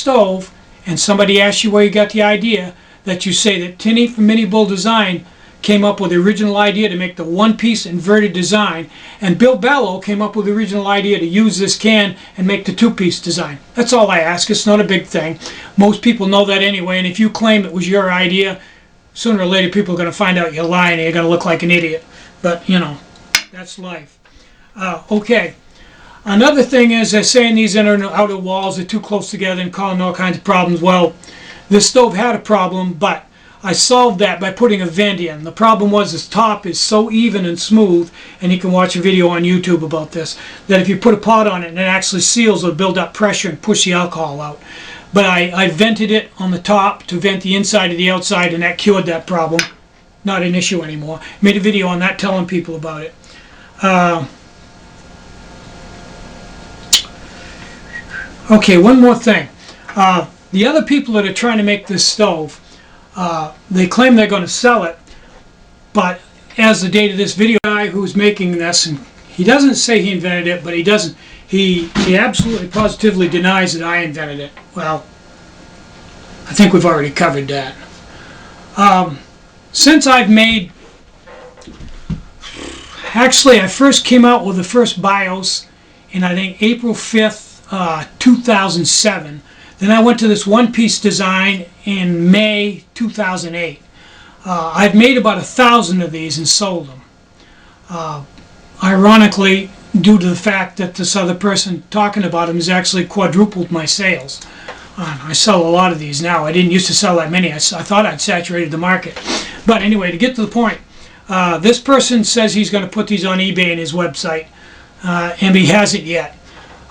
stove and somebody asks you where you got the idea, that you say that Tinny from Mini Bull Design came up with the original idea to make the one-piece inverted design, and Bill Bello came up with the original idea to use this can and make the two-piece design. That's all I ask. It's not a big thing. Most people know that anyway, and if you claim it was your idea, sooner or later people are going to find out you're lying and you're going to look like an idiot. But, you know, that's life. Okay. Another thing is they're saying these inner and outer walls are too close together and causing all kinds of problems. Well, this stove had a problem, but I solved that by putting a vent in. The problem was this top is so even and smooth, and you can watch a video on YouTube about this, that if you put a pot on it and it actually seals, it'll build up pressure and push the alcohol out. But I vented it on the top to vent the inside to the outside, and that cured that problem. Not an issue anymore. Made a video on that telling people about it. Okay, one more thing. The other people that are trying to make this stove, they claim they're going to sell it, but as the date of this video, the guy who's making this, and he doesn't say he invented it, but he doesn't. He absolutely positively denies that I invented it. Well, I think we've already covered that. Since I've made, actually I first came out with the first BIOS in I think April 5th, 2007. Then I went to this one-piece design in May 2008. I've made about 1,000 of these and sold them. Ironically, due to the fact that this other person talking about them has actually quadrupled my sales. I sell a lot of these now. I didn't used to sell that many. I thought I'd saturated the market. But anyway, to get to the point, this person says he's going to put these on eBay in his website, and he hasn't yet.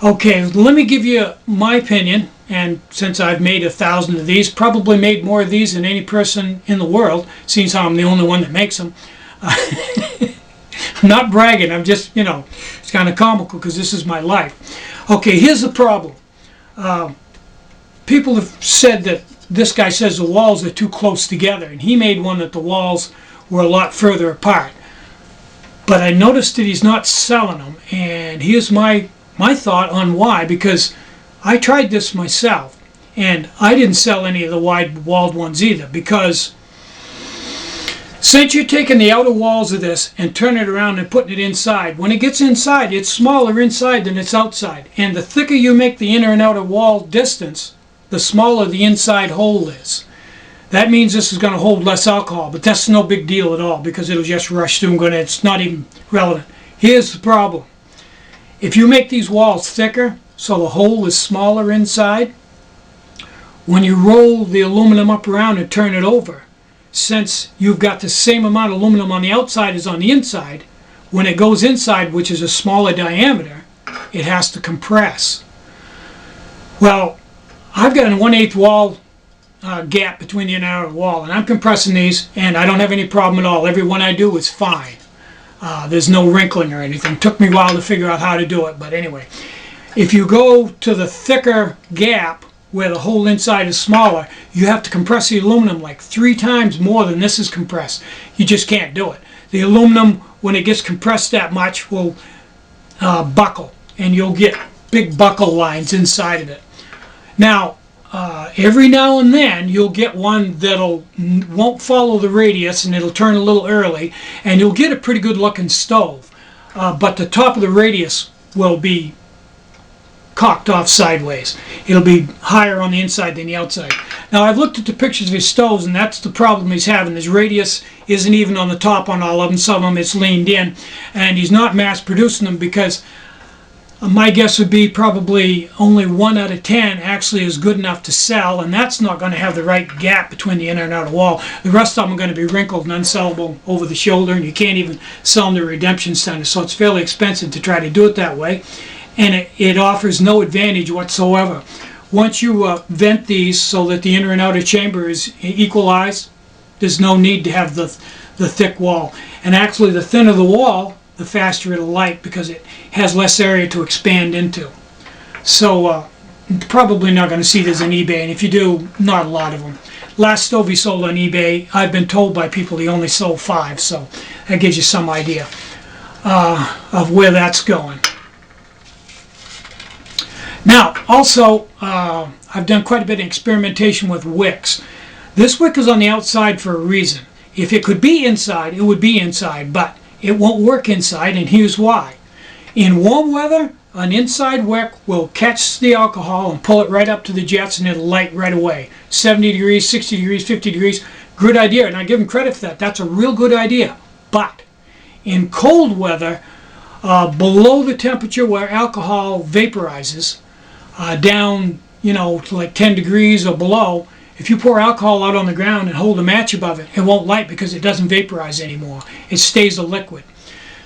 Okay, let me give you my opinion, and since I've made 1,000 of these, probably made more of these than any person in the world, seeing how I'm the only one that makes them. I'm not bragging, I'm just, you know, it's kind of comical because this is my life. Okay, here's the problem. People have said that this guy says the walls are too close together, and he made one that the walls were a lot further apart. But I noticed that he's not selling them, and here's my thought on why, because I tried this myself, and I didn't sell any of the wide-walled ones either, because since you're taking the outer walls of this and turning it around and putting it inside, when it gets inside, it's smaller inside than it's outside. And the thicker you make the inner and outer wall distance, the smaller the inside hole is. That means this is going to hold less alcohol, but that's no big deal at all because it'll just rush through and it's not even relevant. Here's the problem. If you make these walls thicker, so the hole is smaller inside, when you roll the aluminum up around and turn it over, since you've got the same amount of aluminum on the outside as on the inside, when it goes inside, which is a smaller diameter, it has to compress. Well, I've got a 1/8 wall gap between the inner and outer wall, and I'm compressing these, and I don't have any problem at all. Every one I do is fine. There's no wrinkling or anything. It took me a while to figure out how to do it, but anyway. If you go to the thicker gap, where the whole inside is smaller, you have to compress the aluminum like 3 times more than this is compressed. You just can't do it. The aluminum, when it gets compressed that much, will buckle, and you'll get big buckle lines inside of it. Now, every now and then you'll get one that'll won't follow the radius, and it'll turn a little early, and you'll get a pretty good looking stove, but the top of the radius will be cocked off sideways. It'll be higher on the inside than the outside. Now, I've looked at the pictures of his stoves, and that's the problem he's having. His radius isn't even on the top on all of them. Some of them it's leaned in, and he's not mass producing them because my guess would be probably only 1 out of 10 actually is good enough to sell, and that's not going to have the right gap between the inner and outer wall. The rest of them are going to be wrinkled and unsellable over the shoulder, and you can't even sell them to redemption centers, so it's fairly expensive to try to do it that way. And it offers no advantage whatsoever. Once you vent these so that the inner and outer chamber is equalized, there's no need to have the thick wall. And actually, the thinner the wall, the faster it'll light because it has less area to expand into. So probably not going to see this on eBay, and if you do, not a lot of them. Last stove he sold on eBay, I've been told by people he only sold 5, so that gives you some idea of where that's going. Now, also, I've done quite a bit of experimentation with wicks. This wick is on the outside for a reason. If it could be inside, it would be inside, but it won't work inside, and here's why. In warm weather, an inside wick will catch the alcohol and pull it right up to the jets, and it'll light right away. 70 degrees, 60 degrees, 50 degrees. Good idea, and I give them credit for that. That's a real good idea. But in cold weather, below the temperature where alcohol vaporizes, down, to like 10 degrees or below, if you pour alcohol out on the ground and hold a match above it, it won't light because it doesn't vaporize anymore. It stays a liquid.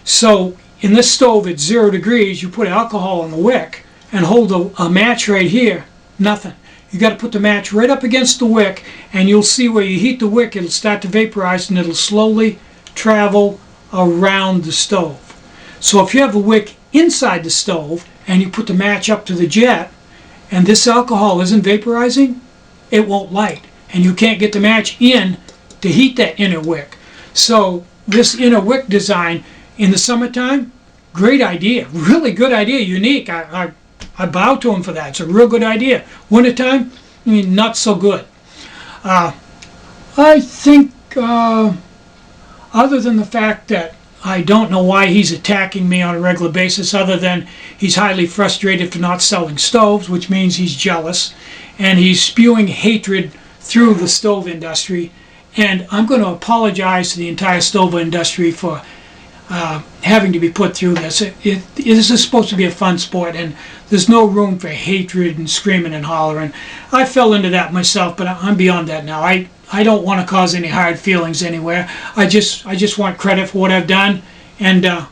So in this stove at 0 degrees, you put alcohol on the wick and hold a match right here, nothing. You got to put the match right up against the wick, and you'll see where you heat the wick, it'll start to vaporize, and it'll slowly travel around the stove. So if you have a wick inside the stove and you put the match up to the jet and this alcohol isn't vaporizing, it won't light, and you can't get the match in to heat that inner wick. So this inner wick design in the summertime, great idea, really good idea, unique. I bow to him for that. It's a real good idea. Wintertime, not so good. I think other than the fact that I don't know why he's attacking me on a regular basis, other than he's highly frustrated for not selling stoves, which means he's jealous, and he's spewing hatred through the stove industry. And I'm going to apologize to the entire stove industry for having to be put through this. This is supposed to be a fun sport, and there's no room for hatred and screaming and hollering. I fell into that myself, but I'm beyond that now. I don't want to cause any hard feelings anywhere. I just want credit for what I've done, and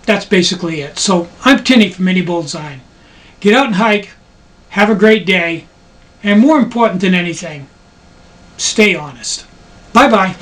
that's basically it. So I'm Tinny from Mini Bullseye. Get out and hike, have a great day, and more important than anything, stay honest. Bye-bye.